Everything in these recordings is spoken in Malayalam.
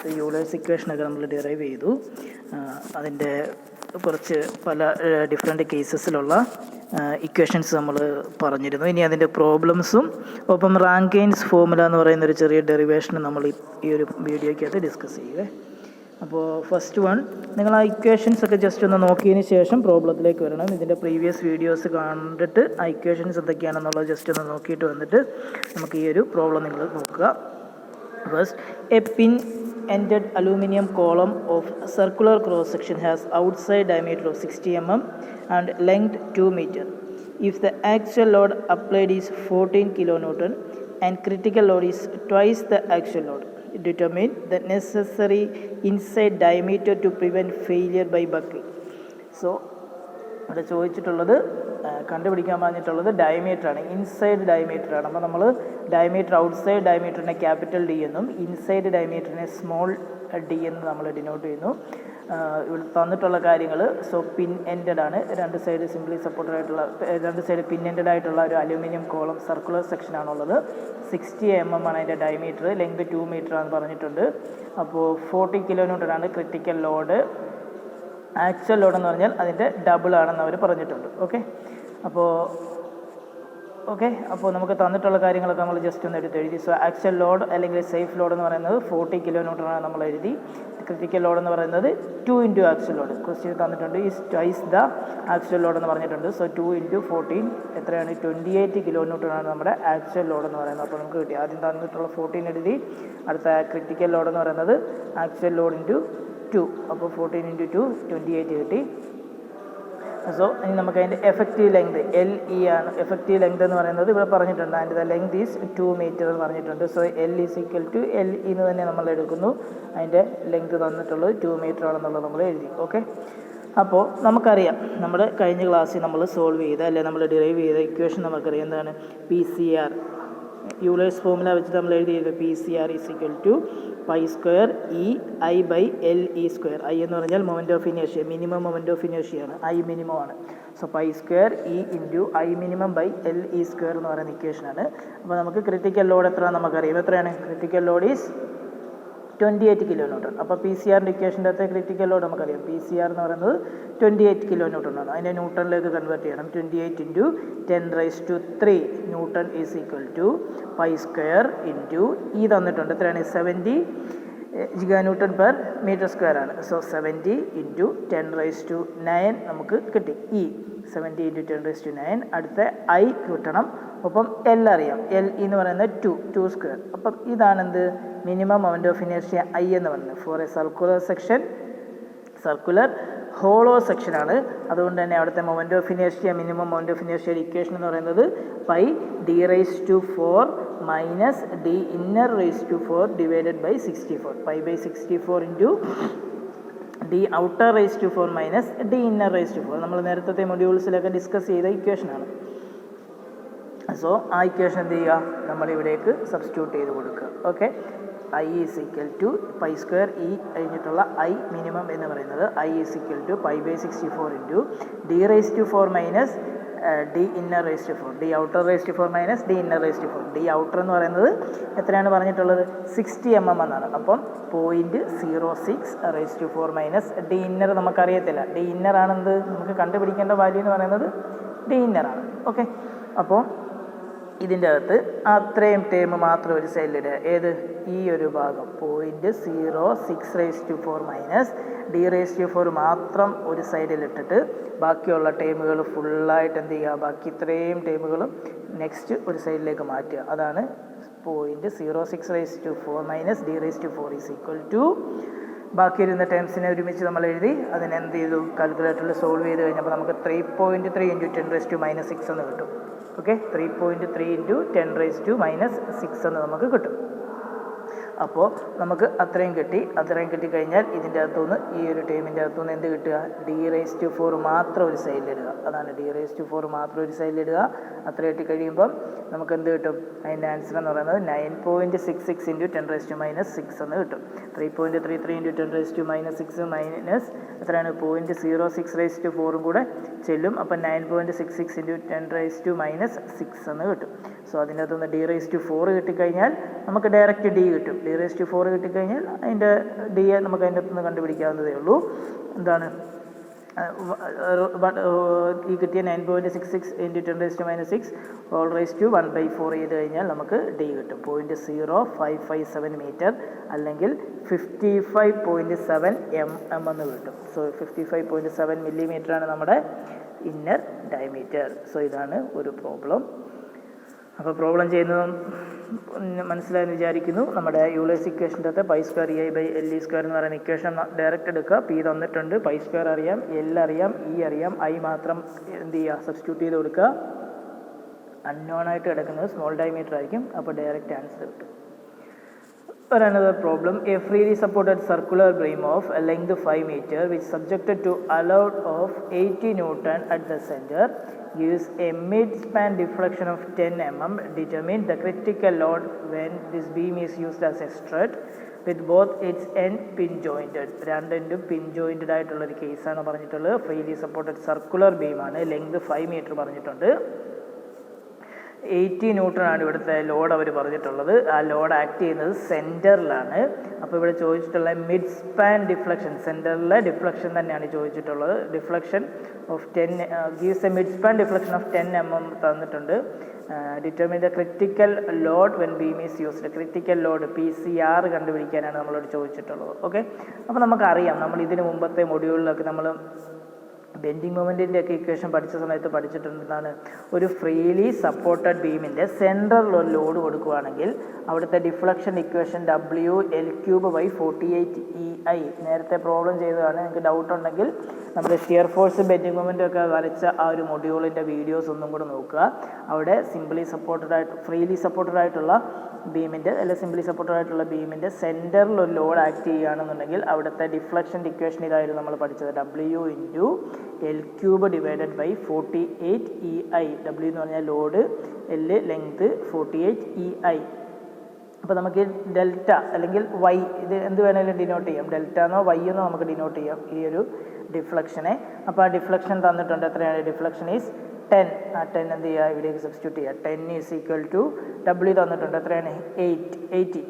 നേരത്തെ യൂളേഴ്സ് ഇക്വേഷനൊക്കെ നമ്മൾ ഡിറൈവ് ചെയ്തു. അതിൻ്റെ കുറച്ച് പല ഡിഫറെൻറ്റ് കേസസിലുള്ള ഇക്വേഷൻസ് നമ്മൾ പറഞ്ഞിരുന്നു. ഇനി അതിൻ്റെ പ്രോബ്ലംസും ഒപ്പം റാങ്കൈൻസ് ഫോർമുല എന്ന് പറയുന്ന ഒരു ചെറിയ ഡെറിവേഷൻ നമ്മൾ ഈ ഒരു വീഡിയോയ്ക്കകത്ത് ഡിസ്കസ് ചെയ്യുക. അപ്പോൾ ഫസ്റ്റ് വൺ, നിങ്ങൾ ആ ഇക്വേഷൻസ് ഒക്കെ ജസ്റ്റ് ഒന്ന് നോക്കിയതിന് ശേഷം പ്രോബ്ലത്തിലേക്ക് വരണം. ഇതിൻ്റെ പ്രീവിയസ് വീഡിയോസ് കണ്ടിട്ട് ആ ഇക്വേഷൻസ് എന്തൊക്കെയാണെന്നുള്ളത് ജസ്റ്റ് ഒന്ന് നോക്കിയിട്ട് വന്നിട്ട് നമുക്ക് ഈ ഒരു പ്രോബ്ലം നിങ്ങൾ നോക്കുക. First, A pin ended aluminum column of circular cross section has outside diameter of 60 mm and length 2 meter. If the actual load applied is 14 kilonewton and critical load is twice the actual load, determine the necessary inside diameter to prevent failure by buckling. So ഇവിടെ ചോദിച്ചിട്ടുള്ളത്, കണ്ടുപിടിക്കാൻ പറഞ്ഞിട്ടുള്ളത് ഡയമീറ്ററാണ്, ഇൻസൈഡ് ഡയമീറ്ററാണ്. അപ്പോൾ നമ്മൾ ഡയമീറ്റർ, ഔട്ട്സൈഡ് ഡയമീറ്ററിനെ ക്യാപിറ്റൽ ഡി എന്നും ഇൻസൈഡ് ഡയമീറ്ററിനെ സ്മോൾ ഡി എന്ന് നമ്മൾ ഡിനോട്ട് ചെയ്യുന്നു. ഇവിടെ തന്നിട്ടുള്ള കാര്യങ്ങൾ, സോ പിൻ എൻഡഡ് ആണ്, രണ്ട് സൈഡ് സിംപ്ലി സപ്പോർട്ടഡ് ആയിട്ടുള്ള, രണ്ട് സൈഡ് പിൻ എൻഡഡ് ആയിട്ടുള്ള ഒരു അലൂമിനിയം കോളം സർക്കുലർ സെക്ഷൻ ആണുള്ളത്. 60 mm ആണ് അതിൻ്റെ ഡയമീറ്റർ, ലെങ്ത് 2 മീറ്റർ ആണെന്ന് പറഞ്ഞിട്ടുണ്ട്. അപ്പോൾ 40 കിലോന്യൂട്ടൺ ആണ് ക്രിട്ടിക്കൽ ലോഡ്. ആക്ച്വൽ ലോഡ് എന്ന് പറഞ്ഞാൽ അതിൻ്റെ ഡബിൾ ആണെന്ന് അവർ പറഞ്ഞിട്ടുണ്ട്. അപ്പോൾ നമുക്ക് തന്നിട്ടുള്ള കാര്യങ്ങളൊക്കെ നമ്മൾ ജസ്റ്റ് ഒന്ന് എഴുതി. സോ ആക്ച്വൽ ലോഡ് അല്ലെങ്കിൽ സേഫ് ലോഡ് എന്ന് പറയുന്നത് 40 കിലോന്യൂട്ടൺ ആണ് നമ്മൾ എഴുതി. ക്രിട്ടിക്കൽ ലോഡ് എന്ന് പറയുന്നത് 2 ഇൻറ്റു ആക്ച്വൽ ലോഡ് ക്വസ്റ്റ്യൻ തന്നിട്ടുണ്ട്. Is twice the actual load എന്ന് പറഞ്ഞിട്ടുണ്ട്. സോ 2 ഇൻറ്റു 14 എത്രയാണ്? 28 കിലോന്യൂട്ടൺ ആണ് നമ്മുടെ ആക്ച്വൽ ലോഡ് എന്ന് പറയുന്നത്. അപ്പോൾ നമുക്ക് കിട്ടി. ആദ്യം തന്നിട്ടുള്ള 14 എഴുതി, അടുത്ത ക്രിട്ടിക്കൽ ലോഡ് എന്ന് പറയുന്നത് ആക്ച്വൽ ലോഡ് ഇൻറ്റു 2, അപ്പോൾ 14 ഇൻറ്റു 2 28 കിട്ടി. സോ ഇനി നമുക്ക് അതിൻ്റെ എഫക്റ്റീവ് ലെങ്ത് LE ആണ്. എഫക്റ്റീവ് ലെങ്ത് എന്ന് പറയുന്നത് ഇവിടെ പറഞ്ഞിട്ടുണ്ട്, അതിൻ്റെ ലെങ്ത് ഈസ് 2 മീറ്റർ എന്ന് പറഞ്ഞിട്ടുണ്ട്. So L is equal to LE എന്ന് തന്നെ നമ്മൾ എടുക്കുന്നു. അതിൻ്റെ ലെങ്ത് തന്നിട്ടുള്ളത് 2 മീറ്റർ ആണെന്നുള്ളത് നമ്മൾ എഴുതി. ഓക്കെ, അപ്പോൾ നമുക്കറിയാം, നമ്മുടെ കഴിഞ്ഞ ക്ലാസ്സിൽ നമ്മൾ സോൾവ് ചെയ്ത, അല്ലെങ്കിൽ നമ്മൾ ഡിറൈവ് ചെയ്ത ഇക്വേഷൻ നമുക്കറിയാം. എന്താണ്? PCR, യൂളേഴ്സ് ഫോർമുല വെച്ച് നമ്മൾ എഴുതിയത് PCR is equal to pi square EI by LE square. I എന്ന് പറഞ്ഞാൽ മൊമെൻറ്റ് ഓഫ് ഇനേഷ്യ, മിനിമം മൊമെൻറ്റ് ഓഫ് ഇനേഷ്യയാണ്, I മിനിമം ആണ്. So pi square E into I minimum by LE square എന്ന് പറയുന്ന ഇക്വേഷനാണ്. അപ്പോൾ നമുക്ക് ക്രിട്ടിക്കൽ ലോഡ് എത്രയാണ് നമുക്കറിയാം. എത്രയാണ്? Critical Lord is 28 kilonewton. അപ്പോൾ PCR-ൻ്റെ ഇക്വേഷൻ്റെ അകത്തെ ക്രിട്ടിക്കൽ ലോഡ് നമുക്കറിയാം. PCR എന്ന് പറയുന്നത് 28 കിലോന്യൂട്ടൺ ആണ്. അതിനെ ന്യൂട്ടണിലേക്ക് കൺവേർട്ട് ചെയ്യണം. 28 into 10⁻³ newton is equal to pi square into E തന്നിട്ടുണ്ട് എത്രയാണ്? 70 ജിഗാന്യൂട്ടൺ പെർ മീറ്റർ സ്ക്വയർ ആണ്. സോ 70 ഇൻറ്റു 10⁹ നമുക്ക് കിട്ടി. 70 ഇൻറ്റു 10⁹. അടുത്ത I കിട്ടണം. ഒപ്പം L അറിയാം. LE എന്ന് പറയുന്നത് 2 സ്ക്വയർ. അപ്പം ഇതാണെന്ത്? മിനിമം മൊമെൻറ്റ് ഓഫ് ഇനേഷ്യ I എന്ന് പറയുന്നത്. For a circular section, circular hollow സെക്ഷനാണ്. അതുകൊണ്ട് തന്നെ അവിടുത്തെ മൊമെൻറ്റ് ഓഫ് ഇനേഷ്യ, മിനിമം മൊമെൻറ്റ് ഓഫ് ഇനേഷ്യയുടെ ഇക്വേഷൻ എന്ന് പറയുന്നത് pi D⁻⁴ minus D⁻⁴ divided by 64. Pi by 64 into D⁻⁴ minus D⁻⁴. നമ്മൾ നേരത്തെ മൊഡ്യൂൾസിലൊക്കെ ഡിസ്കസ് ചെയ്ത ഇക്വേഷനാണ്. സോ ആ ഇക്വേഷൻ എന്ത് ചെയ്യുക? നമ്മളിവിടേക്ക് സബ്സ്റ്റിറ്റ്യൂട്ട് ചെയ്ത് കൊടുക്കുക. Okay, I is equal to pi square E കഴിഞ്ഞിട്ടുള്ള I മിനിമം എന്ന് പറയുന്നത് I is equal to pi by 64 into D⁻⁴ minus D⁻⁴. D⁻⁴ minus D⁻⁴. D outer എന്ന് പറയുന്നത് എത്രയാണ് പറഞ്ഞിട്ടുള്ളത്? 60 mm എന്നാണ്. അപ്പം 0.06⁴ മൈനസ് D⁻ നമുക്കറിയത്തില്ല. D⁻ ആണെന്ത്? നമുക്ക് കണ്ടുപിടിക്കേണ്ട വാല്യൂ എന്ന് പറയുന്നത് D⁻ ആണ്. ഓക്കെ, അപ്പോൾ ഇതിൻ്റെ അകത്ത് അത്രയും ടേം മാത്രം ഒരു സൈഡിലിടുക. ഏത്? ഈ ഒരു ഭാഗം 0.06⁴ മൈനസ് D⁻⁴ മാത്രം ഒരു സൈഡിലിട്ടിട്ട് ബാക്കിയുള്ള ടേമുകൾ ഫുള്ളായിട്ട് എന്ത് ചെയ്യുക? ബാക്കി ഇത്രയും ടേമുകളും നെക്സ്റ്റ് ഒരു സൈഡിലേക്ക് മാറ്റുക. അതാണ് 0.06⁴ minus D⁻⁴ is equal to ബാക്കി വരുന്ന ടേംസിനെ ഒരുമിച്ച് നമ്മൾ എഴുതി അതിനെന്ത് ചെയ്തു? കാൽക്കുലേറ്ററിൽ സോൾവ് ചെയ്ത് കഴിഞ്ഞപ്പോൾ നമുക്ക് 3.3 ഇൻറ്റു 10⁻⁻6 എന്ന് കിട്ടും. ഓക്കെ, 3.3 ഇൻറ്റു 10⁻⁻6 എന്ന് നമുക്ക് കിട്ടും. അപ്പോൾ നമുക്ക് അത്രയും കിട്ടിക്കഴിഞ്ഞാൽ ഇതിൻ്റെ അകത്തുനിന്ന് ഈ ഒരു ടൈമിൻ്റെ അകത്തുനിന്ന് എന്ത് കിട്ടുക? D⁻⁴ മാത്രം ഒരു സൈഡിലിടുക. അതാണ് D⁻⁴ മാത്രം ഒരു സൈഡിലിടുക. അത്ര കിട്ടി കഴിയുമ്പം നമുക്ക് എന്ത് കിട്ടും? അതിൻ്റെ ആൻസർ എന്ന് പറയുന്നത് 9.66 ഇൻറ്റു 10⁻⁻6 എന്ന് കിട്ടും. 3.33 ഇൻറ്റു 10⁻⁻6 മൈനസ് എത്രയാണ്? 0.06⁴ കൂടെ ചെല്ലും. അപ്പം 9.66 ഇൻറ്റു 10⁻⁻6 എന്ന് കിട്ടും. സോ അതിൻ്റെ അകത്തുനിന്ന് d⁴ കിട്ടിക്കഴിഞ്ഞാൽ നമുക്ക് ഡയറക്റ്റ് d കിട്ടും. d⁴ കിട്ടിക്കഴിഞ്ഞാൽ അതിൻ്റെ d നമുക്ക് അതിൻ്റെ അകത്തുനിന്ന് കണ്ടുപിടിക്കാവുന്നതേ ഉള്ളൂ. എന്താണ് ഈ കിട്ടിയ 9.66 × 10⁻⁶ ⁴ ചെയ്ത് കഴിഞ്ഞാൽ നമുക്ക് d കിട്ടും. 0.0557 മീറ്റർ അല്ലെങ്കിൽ 55.7 mm എന്ന് കിട്ടും. സോ 55.7 മില്ലിമീറ്ററാണ് നമ്മുടെ ഇന്നർ ഡയമീറ്റർ. സോ ഇതാണ് ഒരു പ്രോബ്ലം. അപ്പോൾ പ്രോബ്ലം ചെയ്യുന്നത് മനസ്സിലായെന്ന് വിചാരിക്കുന്നു. നമ്മുടെ യൂലേഴ്സ് ഇക്വേഷൻ്റെ അകത്ത് π² EI/LE² എന്ന് പറയുന്ന ഇക്വേഷൻ ഡയറക്റ്റ് എടുക്കുക. P തന്നിട്ടുണ്ട്, π² അറിയാം, L അറിയാം, E അറിയാം, I മാത്രം എന്ത് ചെയ്യുക, സബ്സ്റ്റിറ്റ്യൂട്ട് ചെയ്ത് കൊടുക്കുക. അൺനോൺ ആയിട്ട് കിടക്കുന്നത് സ്മോൾ ഡയമീറ്റർ ആയിരിക്കും. അപ്പോൾ ഡയറക്റ്റ് ആൻസർ കിട്ടും. Another problem, a freely supported circular beam of a length 5 meter which subjected to a load of 80 Newton at the center gives a mid-span deflection of 10 mm. Determine the critical load when this beam is used as a strut with both its end pin jointed. രണ്ടും പിൻ ജോയിൻറ്റഡ് ആയിട്ടുള്ളൊരു കേസാണ് പറഞ്ഞിട്ടുള്ളത്. ഫ്രീലി സപ്പോർട്ടഡ് സർക്കുലർ ബീമാണ്, ലെങ്ത് 5 മീറ്റർ പറഞ്ഞിട്ടുണ്ട്. 80 Newton ആണ് ഇവിടുത്തെ ലോഡ് അവർ പറഞ്ഞിട്ടുള്ളത്. ആ ലോഡ് ആക്ട് ചെയ്യുന്നത് സെൻറ്ററിലാണ്. അപ്പോൾ ഇവിടെ ചോദിച്ചിട്ടുള്ള മിഡ് സ്പാൻ ഡിഫ്ലക്ഷൻ, സെൻറ്ററിലെ ഡിഫ്ലക്ഷൻ തന്നെയാണ് ചോദിച്ചിട്ടുള്ളത്. Deflection of 10 gives A mid span deflection of 10 mm തന്നിട്ടുണ്ട്. Determine the critical load when beam is used. Critical load PCR കണ്ടുപിടിക്കാനാണ് നമ്മളോട് ചോദിച്ചിട്ടുള്ളത്. ഓക്കെ, അപ്പോൾ നമുക്കറിയാം, നമ്മൾ ഇതിന് മുമ്പത്തെ മൊഡ്യൂളിലൊക്കെ നമ്മൾ ബെൻഡിങ് മൊമെൻറ്റിൻ്റെ ഒക്കെ ഇക്വേഷൻ പഠിച്ച സമയത്ത് പഠിച്ചിട്ടുണ്ടെന്നാണ്. ഒരു ഫ്രീലി സപ്പോർട്ടഡ് ബീമിൻ്റെ സെൻട്രൽ ഒരു ലോഡ് കൊടുക്കുകയാണെങ്കിൽ അവിടുത്തെ ഡിഫ്ലക്ഷൻ ഇക്വേഷൻ W⁴48 EI നേരത്തെ പ്രോബ്ലം ചെയ്തതാണ്. നിങ്ങൾക്ക് ഡൗട്ട് ഉണ്ടെങ്കിൽ നമ്മുടെ ഷിയർ ഫോഴ്സ് ബെൻഡിങ് മൊമെൻറ്റും ഒക്കെ വരച്ച ആ ഒരു മൊഡ്യൂളിൻ്റെ വീഡിയോസ് ഒന്നും കൂടെ നോക്കുക. അവിടെ ഫ്രീലി സപ്പോർട്ടഡ് ആയിട്ടുള്ള ബീമിൻ്റെ സിംപ്ലി സപ്പോർട്ടഡ് ആയിട്ടുള്ള ബീമിൻ്റെ സെൻറ്ററിൽ ഒരു ലോഡ് ആക്ട് ചെയ്യുകയാണെന്നുണ്ടെങ്കിൽ അവിടുത്തെ ഡിഫ്ലക്ഷൻ ഇക്വേഷൻ ഇതായിരുന്നു നമ്മൾ പഠിച്ചത്. W⁴ divided by 48 EI. W എന്ന് പറഞ്ഞാൽ ലോഡ്, L ലെങ്ത്, 48 EI. അപ്പോൾ നമുക്ക് ഡെൽറ്റ അല്ലെങ്കിൽ Y ഇത് എന്ത് വേണമെങ്കിലും ഡിനോട്ട് ചെയ്യാം. ഡെൽറ്റ എന്നോ Y എന്നോ നമുക്ക് ഡിനോട്ട് ചെയ്യാം ഈ ഒരു ഡിഫ്ലക്ഷനെ. അപ്പോൾ ആ ഡിഫ്ലക്ഷൻ തന്നിട്ടുണ്ട്. എത്രയാണ് ഡിഫ്ലക്ഷൻ? ഈസ് 10. ആ 10 എന്ത് ചെയ്യുക, ഇവിടേക്ക് സബ്സ്റ്റിറ്റ്യൂട്ട് ചെയ്യുക. 10 = W തന്നിട്ടുണ്ട്. എത്രയാണ്? 80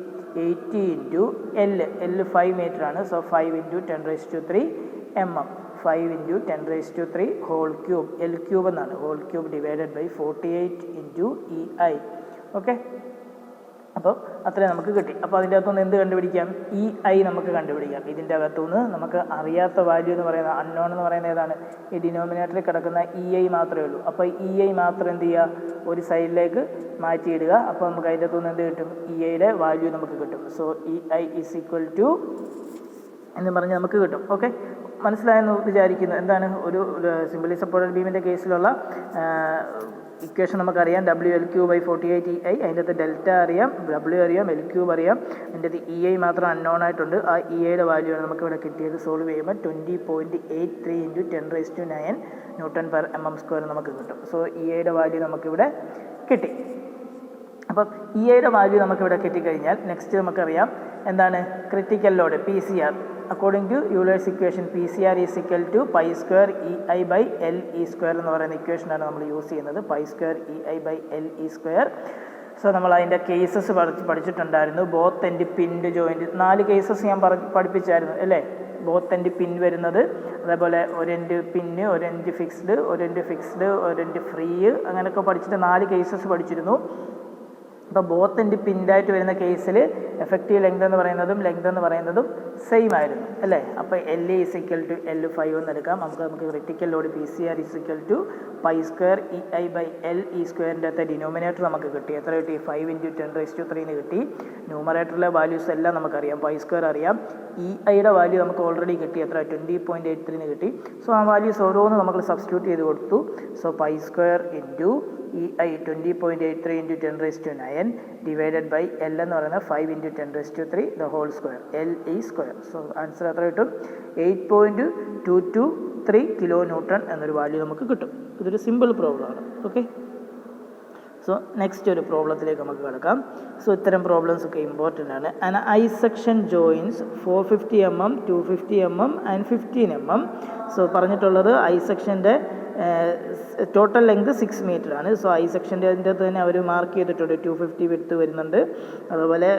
ഇൻറ്റു L 5 മീറ്റർ ആണ്. So 5 × 10⁻³ mm. 5 × 10⁻³ whole cube, L³ എന്നാണ്, whole cube divided by 48 × EI. Okay, അപ്പോൾ അത്രയും നമുക്ക് കിട്ടി. അപ്പോൾ അതിൻ്റെ അകത്തുനിന്ന് എന്ത് കണ്ടുപിടിക്കാം? EI നമുക്ക് കണ്ടുപിടിക്കാം. ഇതിൻ്റെ അകത്തുനിന്ന് നമുക്ക് അറിയാത്ത വാല്യൂ എന്ന് പറയുന്നത്, അൺനോൺ എന്ന് പറയുന്നത് ഏതാണ്? ഈ ഡിനോമിനേറ്ററിൽ കിടക്കുന്ന EI മാത്രമേ ഉള്ളൂ. അപ്പോൾ EI മാത്രം എന്ത് ചെയ്യുക, ഒരു സൈഡിലേക്ക് മാറ്റിയിടുക. അപ്പോൾ നമുക്ക് അതിൻ്റെ അകത്തുനിന്ന് എന്ത് കിട്ടും? EIയുടെ വാല്യൂ നമുക്ക് കിട്ടും. സോ EI = എന്ന് പറഞ്ഞ് നമുക്ക് കിട്ടും. ഓക്കെ, മനസ്സിലായെന്ന് വിചാരിക്കുന്നു. എന്താണ് ഒരു സിംപ്ലി സപ്പോർട്ടഡ് ബീമിൻ്റെ കേസിലുള്ള ഇക്വേഷൻ നമുക്കറിയാം. W⁴48 EI. അതിൻ്റെ അകത്ത് ഡെൽറ്റ അറിയാം, W അറിയാം, L³ അറിയാം. അതിൻ്റെ അകത്ത് EI മാത്രം അൺനോൺ ആയിട്ടുണ്ട്. ആ EIയുടെ വാല്യൂ ആണ് നമുക്കിവിടെ കിട്ടിയത്. സോൾവ് ചെയ്യുമ്പോൾ 20.83 × 10⁻⁹ Newton/mm² നമുക്ക് കിട്ടും. സോ EIയുടെ വാല്യൂ നമുക്കിവിടെ കിട്ടി. അപ്പം EIയുടെ വാല്യൂ നമുക്കിവിടെ കിട്ടിക്കഴിഞ്ഞാൽ നെക്സ്റ്റ് നമുക്കറിയാം എന്താണ് critical load PCR. According to Euler's equation PCR = π² EI/LE² എന്ന് പറയുന്ന ഇക്വേഷനാണ് നമ്മൾ യൂസ് ചെയ്യുന്നത്. π² EI/LE². സോ നമ്മൾ അതിൻ്റെ കേസസ് പഠിച്ചിട്ടുണ്ടായിരുന്നു. Both end pinned joint 4 cases ഞാൻ പഠിപ്പിച്ചായിരുന്നു അല്ലേ? ബോത്ത് എൻഡ് പിൻ വരുന്നത്, അതേപോലെ ഒരു എൻഡ് പിന്ന്, ഒരു എൻഡ് ഫിക്സ്ഡ്, ഒരു എൻഡ് ഫിക്സ്ഡ്, ഒരു എൻഡ് ഫ്രീ, അങ്ങനെയൊക്കെ പഠിച്ചിട്ട് 4 കേസസ് പഠിച്ചിരുന്നു. അപ്പോൾ ബോത്ത് എൻഡ് പിൻഡായിട്ട് വരുന്ന കേസിൽ എഫക്റ്റീവ് ലെങ്ത് എന്ന് പറയുന്നതും സെയിം ആയിരുന്നു അല്ലേ? അപ്പോൾ LA = L5 എന്ന് എടുക്കാം. നമുക്ക് ക്രിറ്റിക്കൽ ലോഡ് PCR = π² EI/LE² അകത്തെ ഡിനോമിനേറ്റർ നമുക്ക് കിട്ടി. എത്ര കിട്ടി? 5 × 10⁻³ കിട്ടി. ന്യൂമറേറ്ററിലെ വാല്യൂസ് എല്ലാം നമുക്കറിയാം. π² അറിയാം. EIയുടെ വാല്യൂ നമുക്ക് ഓൾറെഡി കിട്ടി. എത്ര? 20.83 കിട്ടി. സോ ആ വാല്യൂസ് ഓരോന്ന് നമ്മൾ സബ്സ്റ്റിറ്റ്യൂട്ട് ചെയ്ത് കൊടുത്തു. So π² EI 20.83 × 10⁻⁹ divided by L എന്ന് പറയുന്നത് 5 × 10⁻³ the whole square, LE². So answer എത്ര കിട്ടും? 8.223 kN എന്നൊരു വാല്യൂ നമുക്ക് കിട്ടും. ഇതൊരു സിമ്പിൾ പ്രോബ്ലമാണ്. ഓക്കെ, സോ നെക്സ്റ്റ് ഒരു പ്രോബ്ലത്തിലേക്ക് നമുക്ക് കിടക്കാം. സോ ഇത്തരം പ്രോബ്ലംസ് ഒക്കെ ഇമ്പോർട്ടൻ്റ് ആണ്. And I section joints 450 mm, 250 mm and 15 mm. So പറഞ്ഞിട്ടുള്ളത് ഐ സെക്ഷൻ്റെ ടോട്ടൽ ലെങ്ത് 6 മീറ്റർ ആണ്. സോ ഐ സെക്ഷൻ്റെ അതിൻ്റെ അകത്ത് തന്നെ അവർ മാർക്ക് ചെയ്തിട്ടുണ്ട് 250 വിഡ്ത്ത് വരുന്നുണ്ട്. അതുപോലെ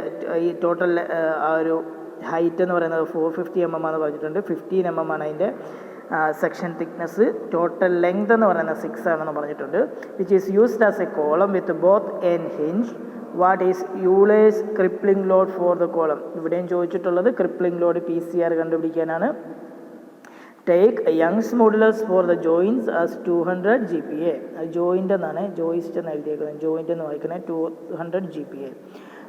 ഈ ടോട്ടൽ ആ ഒരു ഹൈറ്റ് എന്ന് പറയുന്നത് 450 mm ആണെന്ന് പറഞ്ഞിട്ടുണ്ട്. 15 mm ആണ് അതിൻ്റെ സെക്ഷൻ തിക്നെസ്. ടോട്ടൽ ലെങ്ത് എന്ന് പറയുന്നത് 6 ആണെന്ന് പറഞ്ഞിട്ടുണ്ട്. Which is used as a column with both end hinge. What is Euler's crippling load for the column? ഇവിടെയും ചോദിച്ചിട്ടുള്ളത് ക്രിപ്ലിംഗ് ലോഡ് PCR കണ്ടുപിടിക്കാനാണ്. Take Young's modulus for the joins as 200 GPa. Joint എന്നാണ്, ജോയിസ്റ്റ് എന്ന് എഴുതിയേക്കുന്നത്, ജോയിൻ്റ് എന്ന് വായിക്കുന്നത് 200 GPa.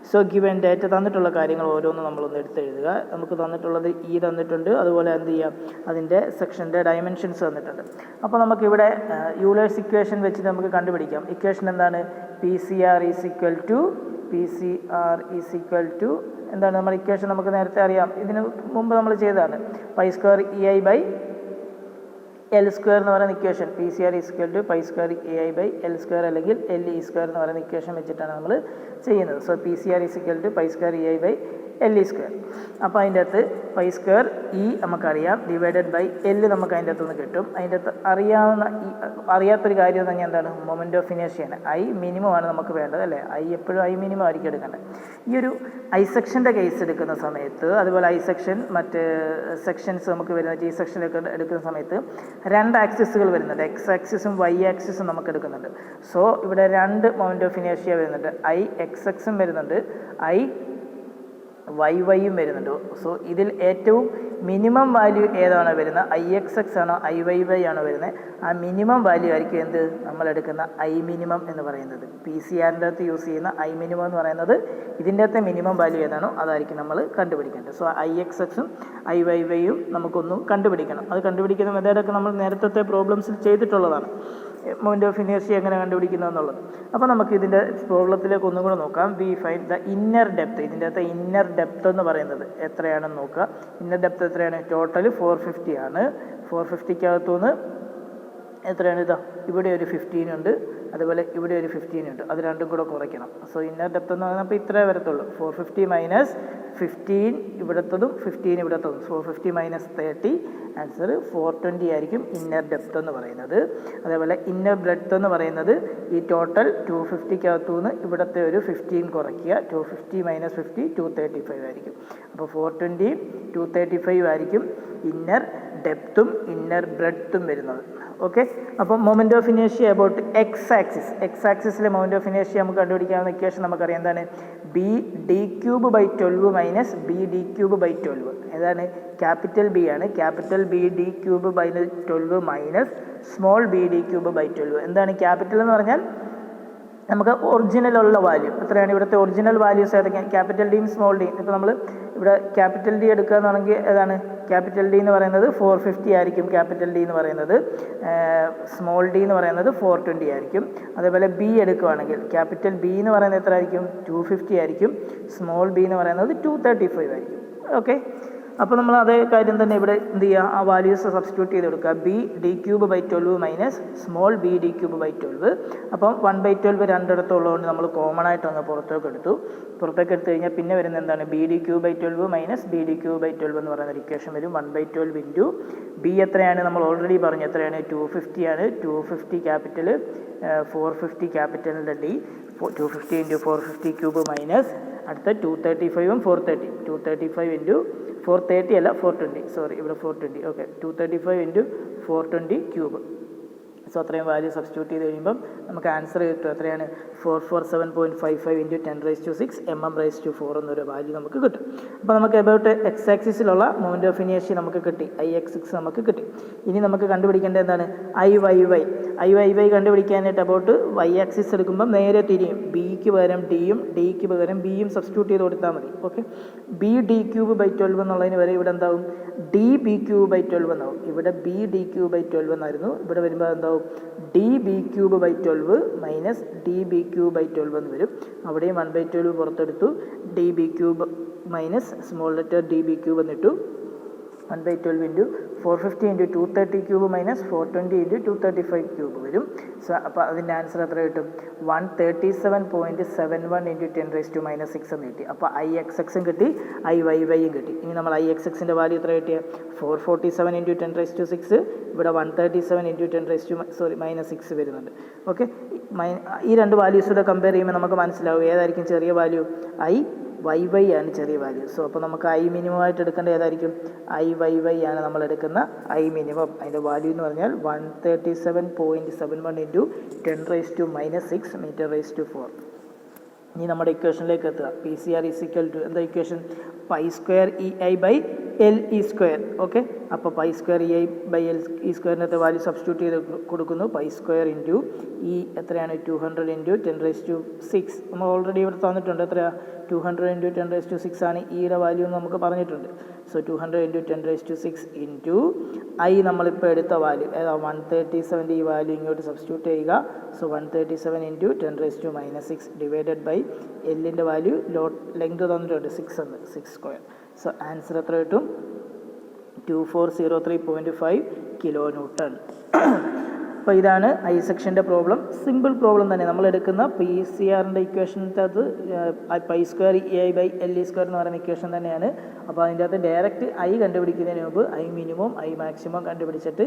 സോ ഗിവൻ ഡേറ്റ തന്നിട്ടുള്ള കാര്യങ്ങൾ ഓരോന്നും നമ്മളൊന്ന് എടുത്തെഴുതുക. നമുക്ക് തന്നിട്ടുള്ളത് ഈ തന്നിട്ടുണ്ട്, അതുപോലെ എന്ത് ചെയ്യാം, അതിൻ്റെ സെക്ഷൻ്റെ ഡയമെൻഷൻസ് തന്നിട്ടുണ്ട്. അപ്പോൾ നമുക്കിവിടെ യൂളേഴ്സ് ഇക്വേഷൻ വെച്ച് നമുക്ക് കണ്ടുപിടിക്കാം. ഇക്വേഷൻ എന്താണ്? PCR ഈസ് ഈക്വൽ ടു എന്താണ് നമ്മുടെ ഇക്വേഷൻ? നമുക്ക് നേരത്തെ അറിയാം, ഇതിന് മുമ്പ് നമ്മൾ ചെയ്തതാണ്. π² EI/L² എന്ന് പറയുന്ന equation. PCR is equal to π² EI/L² അല്ലെങ്കിൽ LE² എന്ന് പറയുന്ന ഇക്വേഷൻ വെച്ചിട്ടാണ് നമ്മൾ ചെയ്യുന്നത്. So PCR is equal to π² EI/LE². അപ്പോൾ അതിൻ്റെ അകത്ത് π² E നമുക്കറിയാം, ഡിവൈഡഡ് ബൈ L നമുക്ക് അതിൻ്റെ അകത്തുനിന്ന് കിട്ടും. അതിൻ്റെ അകത്ത് അറിയാത്തൊരു കാര്യം തന്നെ എന്താണ്? മൊമെൻ്റ് ഓഫ് ഇനേർഷ്യയാണ്. ഐ മിനിമം ആണ് നമുക്ക് വേണ്ടത്, അല്ലേ? ഐ എപ്പോഴും ഐ മിനിമം ആയിരിക്കും എടുക്കേണ്ടത്. ഈ ഒരു ഐ സെക്ഷൻ്റെ കേസ് എടുക്കുന്ന സമയത്ത്, അതുപോലെ ഐ സെക്ഷൻ മറ്റ് സെക്ഷൻസ് നമുക്ക് വരുന്ന G സെക്ഷനിലൊക്കെ എടുക്കുന്ന സമയത്ത് 2 ആക്സിസുകൾ വരുന്നുണ്ട്. X ആക്സിസും Y ആക്സിസും നമുക്ക് എടുക്കുന്നുണ്ട്. സോ ഇവിടെ 2 മൊമെൻ്റ് ഓഫ് ഇനേർഷ്യ വരുന്നുണ്ട്. IXX വരുന്നുണ്ട്, IYYയും വരുന്നുണ്ട്. സോ ഇതിൽ ഏറ്റവും മിനിമം വാല്യൂ ഏതാണോ വരുന്നത്? IXX ആണോ IYY ആണോ വരുന്നത്? ആ മിനിമം വാല്യൂ ആയിരിക്കും എന്ത് നമ്മളെടുക്കുന്ന ഐ മിനിമം എന്ന് പറയുന്നത്. PCR അകത്ത് യൂസ് ചെയ്യുന്ന ഐ മിനിമം എന്ന് പറയുന്നത് ഇതിൻ്റെ അകത്തെ മിനിമം വാല്യൂ ഏതാണോ അതായിരിക്കും നമ്മൾ കണ്ടുപിടിക്കേണ്ടത്. സോ IXXും IYYയും നമുക്കൊന്നും കണ്ടുപിടിക്കണം. അത് കണ്ടുപിടിക്കുന്ന മെത്തേഡൊക്കെ നമ്മൾ നേരത്തെ പ്രോബ്ലംസിൽ ചെയ്തിട്ടുള്ളതാണ്. മൊമെൻ്റ് ഓഫ് ഇനേർഷ്യ എങ്ങനെ കണ്ടുപിടിക്കുന്നത് എന്നുള്ളത്. അപ്പോൾ നമുക്ക് ഇതിൻ്റെ പ്രോബ്ലത്തിലേക്ക് ഒന്നും കൂടെ നോക്കാം. We find the inner depth. ഇതിൻ്റെ അകത്ത് ഇന്നർ ഡെപ്ത് എന്ന് പറയുന്നത് എത്രയാണെന്ന് നോക്കുക. ഇന്നർ ഡെപ്ത് എത്രയാണ്? ടോട്ടൽ 450 ആണ്. 450ക്കകത്തുനിന്ന് എത്രയാണ്? ഇതാ ഇവിടെ ഒരു 15 ഉണ്ട്, അതുപോലെ ഇവിടെ ഒരു 15 ഉണ്ട്. അത് രണ്ടും കൂടെ കുറയ്ക്കണം. സോ ഇന്നർ ഡെപ്ത് എന്ന് പറയുന്നത് അപ്പോൾ ഇത്രേ വരത്തുള്ളൂ. 450 മൈനസ് 15 ഇവിടത്തതും 15 ഇവിടത്തതും. 450 മൈനസ് 30, ആൻസർ 420 ആയിരിക്കും ഇന്നർ ഡെപ്ത് എന്ന് പറയുന്നത്. അതേപോലെ ഇന്നർ ബ്രെഡ്ത്ത് എന്ന് പറയുന്നത് ഈ ടോട്ടൽ 250ക്കകത്തുനിന്ന് ഇവിടുത്തെ ഒരു 15 കുറയ്ക്കുക. 250 മൈനസ് 50 235 ആയിരിക്കും. അപ്പോൾ 420 235 ആയിരിക്കും ഇന്നർ ഡെപ്തും ഇന്നർ ബ്രെഡ്ത്തും വരുന്നത്. ഓക്കെ, അപ്പോൾ moment of inertia about X ആക്സിസിലെ മൊമെൻ്റ് ഓഫ് ഇനേർഷ്യ നമുക്ക് കണ്ടുപിടിക്കാവുന്ന ഇക്വേഷൻ നമുക്കറിയാം. എന്താണ്? BD³/12 minus BD³/12. ഏതാണ്? ക്യാപിറ്റൽ B ആണ്. Capital BD³/12 minus small BD³/12. എന്താണ് ക്യാപിറ്റൽ എന്ന് പറഞ്ഞാൽ? നമുക്ക് ഒറിജിനലുള്ള വാല്യൂ എത്രയാണ്? ഇവിടുത്തെ ഒറിജിനൽ വാല്യൂസ് ഏതൊക്കെയാണ്? ക്യാപിറ്റൽ ഡിയും സ്മോൾ ഡിയും. ഇപ്പോൾ നമ്മൾ ഇവിടെ ക്യാപിറ്റൽ ഡി എടുക്കുക എന്നാണെങ്കിൽ ഏതാണ്? ക്യാപിറ്റൽ ഡി എന്ന് പറയുന്നത് 450 ആയിരിക്കും. ക്യാപിറ്റൽ ഡി എന്ന് പറയുന്നത് സ്മോൾ ഡി എന്ന് പറയുന്നത് 420 ആയിരിക്കും. അതേപോലെ ബി എടുക്കുകയാണെങ്കിൽ ക്യാപിറ്റൽ ബി എന്ന് പറയുന്നത് എത്ര ആയിരിക്കും? 250 ആയിരിക്കും. സ്മോൾ ബി എന്ന് പറയുന്നത് 235 ആയിരിക്കും. ഓക്കെ, അപ്പോൾ നമ്മൾ അതേ കാര്യം തന്നെ ഇവിടെ എന്ത് ചെയ്യുക? ആ വാല്യൂസ് സബ്സ്റ്റിറ്റ്യൂട്ട് ചെയ്ത് കൊടുക്കുക. BD³/12 minus small BD³/12. അപ്പം 1/12 രണ്ടിടത്തുള്ളതുകൊണ്ട് നമ്മൾ കോമൺ ആയിട്ട് അങ്ങ് പുറത്തേക്ക് എടുത്തു കഴിഞ്ഞാൽ പിന്നെ വരുന്നത് എന്താണ്? BD³/12 മൈനസ് BD³/12 എന്ന് പറയുന്ന ഒരു ഇക്വേഷൻ വരും. 1/12 ഇൻറ്റു ബി എത്രയാണ്? നമ്മൾ ഓൾറെഡി പറഞ്ഞു എത്രയാണ്? 250 ആണ്. 250 ക്യാപിറ്റൽ 450 ക്യാപിറ്റലിൻ്റെ ഡി. 250 ഇൻറ്റു 450³ മൈനസ് അടുത്ത 235ഉം 430. 235 ഇൻറ്റു 430 അല്ല 420, സോറി ഇവിടെ 420. Okay, 235 into 420³. സോ അത്രയും വാല്യൂ സബ്സ്റ്റിറ്റ്യൂട്ട് ചെയ്ത് കഴിയുമ്പം നമുക്ക് ആൻസർ കിട്ടും. എത്രയാണ്? 447.55 ഇൻറ്റു 10⁻⁶ mm⁻⁴ എന്നൊരു വാല്യൂ നമുക്ക് കിട്ടും. അപ്പോൾ നമുക്ക് എബൌട്ട് എക്സ് ആക്സിസിലുള്ള മൊമെൻ്റ് ഓഫ് ഇനേർഷ്യ നമുക്ക് കിട്ടി. IXX നമുക്ക് കിട്ടി. ഇനി നമുക്ക് കണ്ടുപിടിക്കേണ്ടത് എന്താണ്? IYY കണ്ടുപിടിക്കാനായിട്ട് അബൌട്ട് Y ആക്സിസ് എടുക്കുമ്പോൾ നേരെ തിരിയും. ബിക്ക് പകരം ഡിയും ഡിക്ക് പകരം ബിയും സബ്സ്റ്റിറ്റ്യൂട്ട് ചെയ്ത് കൊടുത്താൽ മതി. ഓക്കെ, BD³/12 എന്നുള്ളതിന് വരെ ഇവിടെ എന്താവും? DB³/12 എന്നാവും. ഇവിടെ BD³/12 എന്നായിരുന്നു. ഇവിടെ വരുമ്പോൾ എന്താവും? DB³/12 മൈനസ് DB³/12 എന്ന് വരും. അവിടെയും 1/12 പുറത്തെടുത്തു. DB³ minus small letter DB³ എന്നിട്ടു. 1/12 into 450 into 230 cube minus 420 into 235 cube വരും. സോ അപ്പോൾ അതിൻ്റെ ആൻസർ എത്ര കിട്ടും? 137.71 ഇൻറ്റു 10⁻⁻6 എന്ന് കിട്ടി. അപ്പോൾ IXXും കിട്ടി, IYYയും കിട്ടി. ഇനി നമ്മൾ IXXിൻ്റെ വാല്യൂ എത്ര കിട്ടിയത്? 447 ഇൻറ്റു 10⁻6, ഇവിടെ 137 ഇൻറ്റു 10⁻6 വരുന്നുണ്ട്. ഓക്കെ, ഈ രണ്ട് വാല്യൂസൂടെ കമ്പയർ ചെയ്യുമ്പോൾ നമുക്ക് മനസ്സിലാവും ഏതായിരിക്കും ചെറിയ വാല്യൂ. IYY ആണ് ചെറിയ വാല്യൂ. സോ അപ്പോൾ നമുക്ക് I മിനിമം ആയിട്ട് എടുക്കേണ്ട ഏതായിരിക്കും? IYY ആണ് നമ്മൾ എടുക്കുന്ന I മിനിമം. അതിൻ്റെ വാല്യൂ എന്ന് പറഞ്ഞാൽ 137.71 ഇൻറ്റു 10⁻⁻6 m/4. ഇനി നമ്മുടെ ഇക്വേഷനിലേക്ക് എത്തുക. PCR ഈസ് ഈക്വൽ ടു എന്താ ഇക്വേഷൻ? π²EI/LE². ഓക്കെ, അപ്പോൾ π²EI/LE²ൻ്റെ വാല്യൂ സബ്സ്റ്റിറ്റ്യൂട്ട് ചെയ്ത് കൊടുക്കുന്നു. π² ഇൻറ്റു ഈ എത്രയാണ്? 200 ഇൻറ്റു 10⁻6. നമ്മൾ ഓൾറെഡി ഇവിടെ തന്നിട്ടുണ്ട്. എത്രയാണ്? 200 ഇൻറ്റു 10⁻6 ആണ് ഈയുടെ വാല്യൂ എന്ന് നമുക്ക് പറഞ്ഞിട്ടുണ്ട്. സോ 200 ഇൻറ്റു 10⁻6 ഇൻറ്റു I നമ്മളിപ്പോൾ എടുത്ത വാല്യൂ ഏതാ? 137. ഈ വാല്യൂ ഇങ്ങോട്ട് സബ്സ്റ്റിറ്റ്യൂട്ട് ചെയ്യുക. സോ 137 ഇൻറ്റു 10⁻6 ഡിവൈഡഡ് ബൈ എല്ലിൻ്റെ വാല്യൂ ലെങ്ത് തന്നിട്ടുണ്ട് 6 എന്ന്, 6². സോ ആൻസർ എത്ര കിട്ടും? 2403.5 kN. അപ്പോൾ ഇതാണ് I സെക്ഷൻ്റെ പ്രോബ്ലം. സിമ്പിൾ പ്രോബ്ലം തന്നെ. നമ്മൾ എടുക്കുന്ന PCR-ൻ്റെ ഇക്വേഷൻ്റെ അകത്ത് π²EI/LE² എന്ന് പറയുന്ന ഇക്വേഷൻ തന്നെയാണ്. അപ്പോൾ അതിൻ്റെ അകത്ത് ഡയറക്റ്റ് I കണ്ടുപിടിക്കുന്നതിന് മുമ്പ് I മിനിമം I മാക്സിമം കണ്ടുപിടിച്ചിട്ട്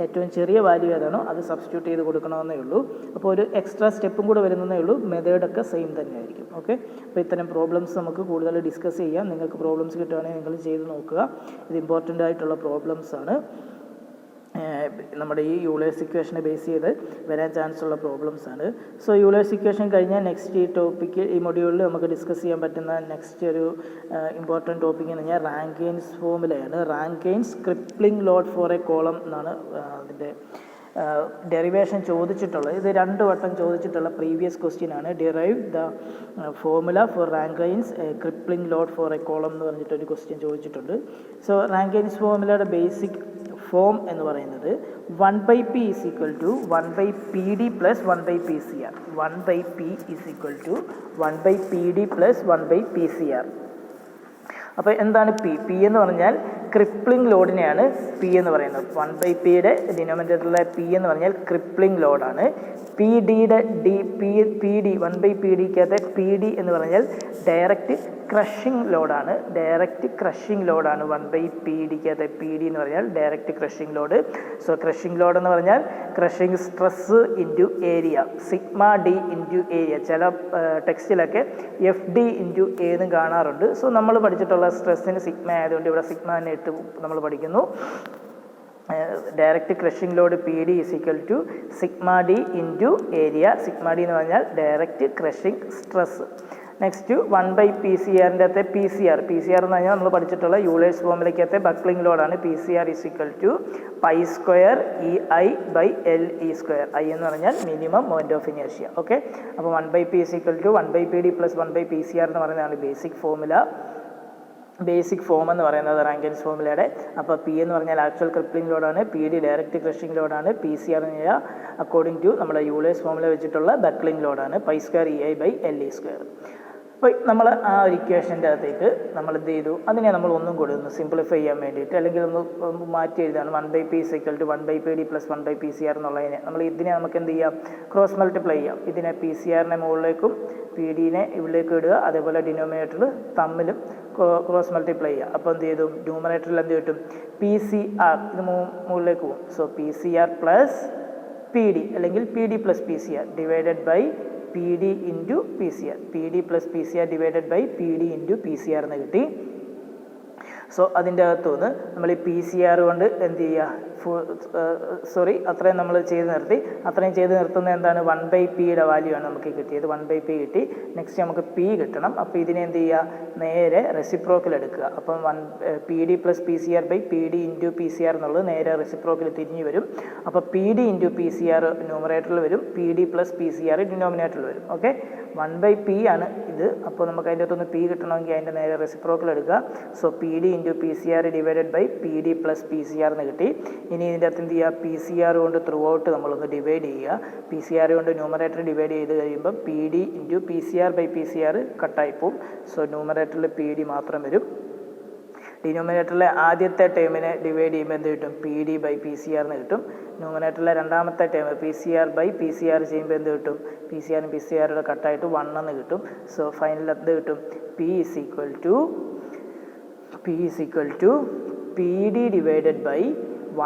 ഏറ്റവും ചെറിയ വാല്യൂ ഏതാണോ അത് സബ്സ്റ്റിറ്റ്യൂട്ട് ചെയ്ത് കൊടുക്കണമെന്നേ ഉള്ളൂ. അപ്പോൾ ഒരു എക്സ്ട്രാ സ്റ്റെപ്പും കൂടെ വരുന്നതേ ഉള്ളൂ. മെത്തേഡൊക്കെ സെയിം തന്നെയായിരിക്കും. ഓക്കെ, അപ്പോൾ ഇത്തരം പ്രോബ്ലംസ് നമുക്ക് കൂടുതൽ ഡിസ്കസ് ചെയ്യാം. നിങ്ങൾക്ക് പ്രോബ്ലംസ് കിട്ടുകയാണെങ്കിൽ നിങ്ങൾ ചെയ്ത് നോക്കുക. ഇത് ഇമ്പോർട്ടൻ്റ് ആയിട്ടുള്ള പ്രോബ്ലംസ് ആണ്. നമ്മുടെ ഈ യൂളേഴ്സ് ഇക്വേഷനെ ബേസ് ചെയ്ത് വരാൻ ചാൻസ് ഉള്ള പ്രോബ്ലംസ് ആണ്. സോ യൂളേഴ്സ് ഇക്വേഷൻ കഴിഞ്ഞാൽ നെക്സ്റ്റ് ഈ ടോപ്പിക്ക് ഈ മൊഡ്യൂളിൽ നമുക്ക് ഡിസ്കസ് ചെയ്യാൻ പറ്റുന്ന നെക്സ്റ്റ് ഒരു ഇമ്പോർട്ടൻറ്റ് ടോപ്പിക് എന്ന് പറഞ്ഞാൽ റാങ്കൈൻസ് ഫോർമുലയാണ്. Rankine's crippling load for a column എന്നാണ് അതിൻ്റെ ഡെറിവേഷൻ ചോദിച്ചിട്ടുള്ളത്. ഇത് 2 വട്ടം ചോദിച്ചിട്ടുള്ള പ്രീവിയസ് ക്വസ്റ്റ്യൻ ആണ്. Derive the formula for Rankine's crippling load for a column എന്ന് പറഞ്ഞിട്ടൊരു ക്വസ്റ്റ്യൻ ചോദിച്ചിട്ടുണ്ട്. സോ റാങ്കൈൻസ് ഫോർമുലയുടെ ബേസിക് ഫോം എന്ന് പറയുന്നത് 1/P is equal to 1/PD plus 1/PCR. 1/P is equal to 1/PD plus 1/PCR. അപ്പോൾ എന്താണ് P എന്ന് പറഞ്ഞാൽ ക്രിപ്ലിംഗ് ലോഡിനെയാണ് P എന്ന് പറയുന്നത്. 1/Pയുടെ ഡിനോമിനേറ്ററിലെ P എന്ന് പറഞ്ഞാൽ ക്രിപ്ലിംഗ് ലോഡാണ്. PD 1/PDക്കകത്തെ PD എന്ന് പറഞ്ഞാൽ ഡയറക്റ്റ് ക്രഷിംഗ് ലോഡാണ്. ഡയറക്റ്റ് ക്രഷിംഗ് ലോഡാണ് 1/PDക്കകത്തെ PD എന്ന് പറഞ്ഞാൽ direct crushing load. So crushing load എന്ന് പറഞ്ഞാൽ crushing stress into area, σD into area. ചില ടെക്സ്റ്റിലൊക്കെ FD ഇൻറ്റു A എന്നും കാണാറുണ്ട്. സോ നമ്മൾ പഠിച്ചിട്ടുള്ള സ്ട്രെസ്സിന് സിഗ്മ ആയതുകൊണ്ട് ഇവിടെ സിഗ്മ തന്നെ ഇട്ട് നമ്മൾ പഠിക്കുന്നു. Direct crushing load PD is equal to σD into area. σD എന്ന് പറഞ്ഞാൽ ഡയറക്റ്റ് ക്രഷിംഗ് സ്ട്രെസ്. നെക്സ്റ്റ് 1/PCR-ൻ്റെ അകത്തെ PCR എന്ന് പറഞ്ഞാൽ നമ്മൾ പഠിച്ചിട്ടുള്ള യൂളേഴ്സ് ഫോർമുലയ്ക്കകത്തെ ബക്ലിംഗ് ലോഡാണ്. PCR is equal to π²EI/LE². I എന്ന് പറഞ്ഞാൽ minimum moment of inertia. Okay, അപ്പോൾ 1/P is equal to 1/PD plus 1/PCR എന്ന് പറയുന്നതാണ് ബേസിക് ഫോർമുല. ബേസിക് ഫോം എന്ന് പറയുന്നത് റാങ്കൈൻസ് ഫോർമുലയുടെ. അപ്പോൾ P എന്ന് പറഞ്ഞാൽ ആക്ച്വൽ ക്രിപ്ലിംഗ് ലോഡാണ്, PD ഡയറക്റ്റ് ക്രഷിംഗ് ലോഡാണ്, PCR എന്ന് പറഞ്ഞാൽ അക്കോർഡിംഗ് ടു നമ്മുടെ യൂളേഴ്സ് ഫോർമുല വെച്ചിട്ടുള്ള ബക്ലിംഗ് ലോഡാണ്. π²EI/LE². അപ്പോൾ നമ്മൾ ആ ഒരു ഇക്വേഷൻ്റെ അകത്തേക്ക് നമ്മൾ എന്ത് ചെയ്തു, അതിനെ നമ്മൾ ഒന്നും കൂടി ഒന്ന് സിംപ്ലിഫൈ ചെയ്യാൻ വേണ്ടിയിട്ട് അല്ലെങ്കിൽ ഒന്ന് മാറ്റി എഴുതാണ്. 1/P is equal to 1/PD plus 1/PCR എന്നുള്ളതിനെ ഇതിനെ നമുക്ക് എന്ത് ചെയ്യാം? ക്രോസ് മൾട്ടിപ്ലൈ ചെയ്യാം. ഇതിനെ PCR-നെ മുകളിലേക്കും PD-നെ ഇവിടേക്കും ഇടുക. അതേപോലെ ഡിനോമിനേറ്ററിൽ തമ്മിലും ക്രോസ് മൾട്ടിപ്ലൈ ചെയ്യുക. അപ്പോൾ എന്ത് ചെയ്തു? ന്യൂമറേറ്ററിൽ എന്ത് കിട്ടും? PCR. ഇത് മുകളിലേക്ക് പോകും. സോ PCR പ്ലസ് PD അല്ലെങ്കിൽ PD plus PCR divided by PD into PCR. PD plus PCR divided by PD into PCR എന്ന് കിട്ടി. സോ അതിൻ്റെ അകത്തുനിന്ന് നമ്മൾ ഈ PCR കൊണ്ട് എന്ത് ചെയ്യുക? അത്രയും നമ്മൾ ചെയ്ത് നിർത്തി. അത്രയും ചെയ്ത് നിർത്തുന്നത് എന്താണ്? 1/Pയുടെ വാല്യൂ ആണ് നമുക്ക് കിട്ടിയത്. 1/P കിട്ടി. നെക്സ്റ്റ് നമുക്ക് P കിട്ടണം. അപ്പോൾ ഇതിനെ എന്ത് ചെയ്യുക? നേരെ റെസിപ്രോക്കൽ എടുക്കുക. അപ്പം PD plus PCR by PD into PCR എന്നുള്ളത് നേരെ റെസിപ്രോക്കൽ തിരിഞ്ഞ് വരും. അപ്പോൾ PD ഇൻറ്റു PCR ന്യൂമറേറ്ററിൽ വരും, PD പ്ലസ് PCR ഡിനോമിനേറ്ററിൽ വരും. ഓക്കെ, 1/P ആണ് ഇത്. അപ്പോൾ നമുക്ക് അതിൻ്റെ അകത്തൊന്ന് P കിട്ടണമെങ്കിൽ അതിൻ്റെ നേരെ റെസിപ്രോക്കൽ എടുക്കുക. So PD into PCR divided by PD plus PCR എന്ന് കിട്ടി. ഇനി ഇതിൻ്റെ അകത്ത് എന്ത് ചെയ്യുക? PCR കൊണ്ട് ത്രൂ ഔട്ട് നമ്മളൊന്ന് ഡിവൈഡ് ചെയ്യുക. PCR കൊണ്ട് ന്യൂമറേറ്റർ ഡിവൈഡ് ചെയ്ത് കഴിയുമ്പോൾ PD into PCR by PCR കട്ടായിപ്പോവും. സോ ന്യൂമറേറ്ററിൽ PD മാത്രം വരും. ഡിനോമിനേറ്ററിലെ ആദ്യത്തെ ടേമിനെ ഡിവൈഡ് ചെയ്യുമ്പോൾ എന്ത് കിട്ടും? P D by P C R എന്ന് കിട്ടും. ന്യൂമറേറ്ററിലെ രണ്ടാമത്തെ term P C R by P C R ചെയ്യുമ്പോൾ എന്ത് കിട്ടും? പി സി ആറും പി സി ആറുടെ കട്ടായിട്ട് 1 എന്ന് കിട്ടും. സോ ഫൈനൽ എന്ത് കിട്ടും? P is equal to P D divided by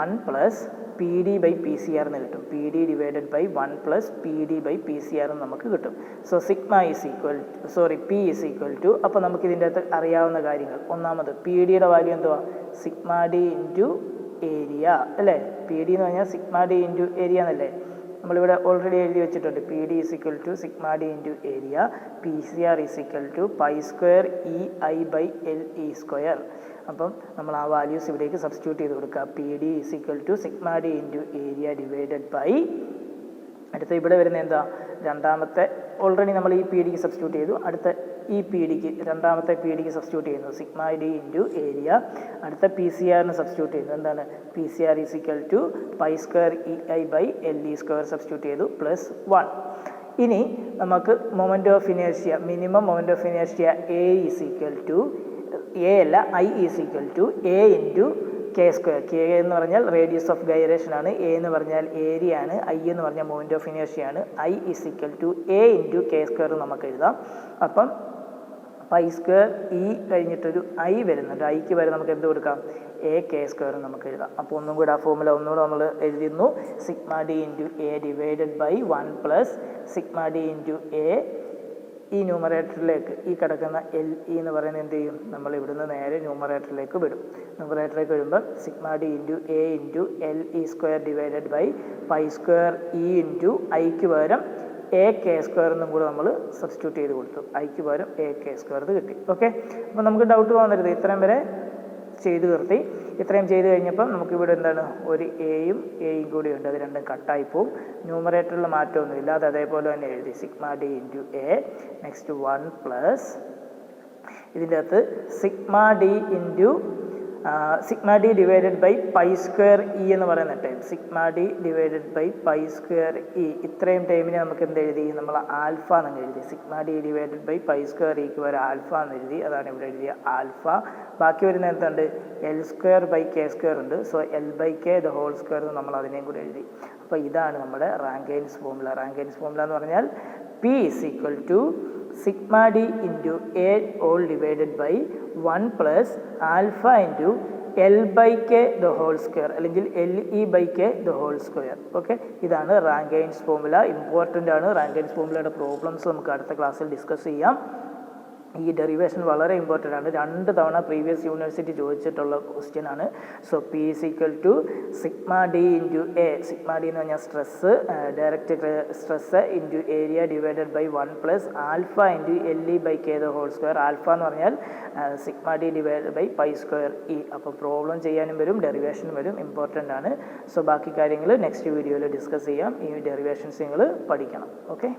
1 plus P D by P C R എന്ന് കിട്ടും. P D divided by 1 plus P D by P C R എന്ന് നമുക്ക് കിട്ടും. So P is equal to, അപ്പോൾ നമുക്ക് ഇതിൻ്റെ അകത്ത് അറിയാവുന്ന കാര്യങ്ങൾ, ഒന്നാമത് പി ഡിയുടെ വാല്യൂ എന്തുവാ? സിഗ്മ ഡി ഇൻറ്റു ഏരിയ അല്ലേ? പി ഡി എന്ന് പറഞ്ഞാൽ സിഗ്മ ഡി ഇൻറ്റു ഏരിയ എന്നല്ലേ നമ്മളിവിടെ ഓൾറെഡി എഴുതി വെച്ചിട്ടുണ്ട്. P D is equal to sigma D into area, P C R is equal to pi square E I by L E square. അപ്പം നമ്മൾ ആ വാല്യൂസ് ഇവിടേക്ക് സബ്സ്റ്റിറ്റ്യൂട്ട് ചെയ്ത് കൊടുക്കുക. P D is equal to sigma D into area divided by, അടുത്ത ഇവിടെ വരുന്ന എന്താ? രണ്ടാമത്തെ ഓൾറെഡി നമ്മൾ ഈ പി ഡിക്ക് സബ്സ്റ്റിറ്റ്യൂട്ട് ചെയ്തു. അടുത്ത ഈ പി ഡിക്ക് രണ്ടാമത്തെ പി ഡിക്ക് സബ്സ്റ്റിറ്റ്യൂട്ട് ചെയ്യുന്നു സിഗ്മ ഡി ഇൻറ്റു ഏരിയ. അടുത്ത പി സി ആറിന് സബ്സ്റ്റിറ്റ്യൂട്ട് ചെയ്യുന്നു. എന്താണ്? P C R is equal to pi square E I by L E square substitute ചെയ്തു പ്ലസ് 1. ഇനി നമുക്ക് moment of inertia, minimum moment of inertia A is equal to, A അല്ല I is equal to A into K square. K എന്ന് പറഞ്ഞാൽ റേഡിയസ് ഓഫ് ഗൈറേഷൻ ആണ്, എ എന്ന് പറഞ്ഞാൽ ഏരിയ ആണ്, ഐ എന്ന് പറഞ്ഞാൽ മൊമെൻറ്റ് ഓഫ് ഇനേർഷ്യ ആണ്. I is equal to A into K square നമുക്ക് എഴുതാം. അപ്പം പൈ സ്ക്വയർ ഇ കഴിഞ്ഞിട്ടൊരു ഐ വരുന്നുണ്ട്. ഐക്ക് വരെ നമുക്ക് എന്ത് കൊടുക്കാം? എ കെ സ്ക്വയർ നമുക്ക് എഴുതാം. അപ്പോൾ ഒന്നും കൂടെ ആ ഫോമുല ഒന്നുകൂടെ നമ്മൾ എഴുതുന്നു. Sigma D into A divided by 1 plus sigma D into A. ഈ ന്യൂമറേറ്ററിലേക്ക് ഈ കിടക്കുന്ന എൽ ഇ എന്ന് പറയുന്നത് എന്ത് ചെയ്യും? നമ്മൾ ഇവിടുന്ന് നേരെ ന്യൂമറേറ്ററിലേക്ക് വിടും. ന്യൂമറേറ്ററിലേക്ക് വരുമ്പം sigma D into A into L E square divided by pi square E into ഐക്ക് പകരം എ കെ സ്ക്വയർ എന്നും കൂടെ നമ്മൾ സബ്സ്റ്റിറ്റ്യൂട്ട് ചെയ്ത് കൊടുത്തു. ഐക്ക് പകരം എ കെ സ്ക്വയർ കിട്ടി. ഓക്കെ, അപ്പോൾ നമുക്ക് ഡൗട്ട് തോന്നരുത്. ഇത്രയും വരെ ചെയ്ത് നിർത്തി. ഇത്രയും ചെയ്ത് കഴിഞ്ഞപ്പം നമുക്കിവിടെ എന്താണ്? ഒരു എയും കൂടി ഉണ്ട്. അത് രണ്ടും കട്ടായിപ്പോവും. ന്യൂമറേറ്ററിൽ മാറ്റമൊന്നുമില്ല, അത് അതേപോലെ തന്നെ എഴുതി. Sigma D into A next 1 plus ഇതിൻ്റെ അകത്ത് sigma D into sigma D divided by pi square E എന്ന് പറയുന്ന time. Sigma D divided by pi square E, ഇത്രയും ടൈമിനെ നമുക്ക് എന്ത് എഴുതി? നമ്മൾ ആൽഫ എന്ന് എഴുതി. Sigma D divided by pi square ഇക്ക് വരെ ആൽഫ എന്ന് എഴുതി. അതാണ് ഇവിടെ എഴുതിയ ആൽഫ. ബാക്കി വരുന്ന എന്തുണ്ട്? L square by K square ഉണ്ട്. So L by K the whole square എന്ന് നമ്മൾ അതിനെയും കൂടെ എഴുതി. അപ്പോൾ ഇതാണ് നമ്മുടെ റാങ്കൈൻസ് ഫോമുല. റാങ്കൈൻസ് ഫോമുല എന്ന് പറഞ്ഞാൽ P is equal to sigma D into A all divided by 1 plus alpha into L by K the whole square അല്ലെങ്കിൽ L E by K the whole square. Okay, ഇതാണ് റാങ്കൈൻസ് ഫോമുല. ഇമ്പോർട്ടൻ്റ് ആണ്. റാങ്കൈൻസ് ഫോമുലയുടെ പ്രോബ്ലംസ് നമുക്ക് അടുത്ത ക്ലാസ്സിൽ ഡിസ്കസ് ചെയ്യാം. ഈ ഡെറിവേഷൻ വളരെ ഇമ്പോർട്ടൻ്റ് ആണ്. 2 തവണ പ്രീവിയസ് യൂണിവേഴ്സിറ്റി ചോദിച്ചിട്ടുള്ള ക്വസ്റ്റ്യൻ ആണ്. So P is equal to sigma D into A. Sigma D എന്ന് പറഞ്ഞാൽ stress, direct stress into area divided by 1 plus alpha into L E by K the whole square. Alpha എന്ന് പറഞ്ഞാൽ sigma D divided by pi square E. അപ്പോൾ പ്രോബ്ലം ചെയ്യാനും വരും, ഡെറിവേഷനും വരും. ഇമ്പോർട്ടൻ്റ് ആണ്. സോ ബാക്കി കാര്യങ്ങൾ നെക്സ്റ്റ് വീഡിയോയിൽ ഡിസ്കസ് ചെയ്യാം. ഈ ഡെറിവേഷൻസ് നിങ്ങൾ പഠിക്കണം. ഓക്കെ.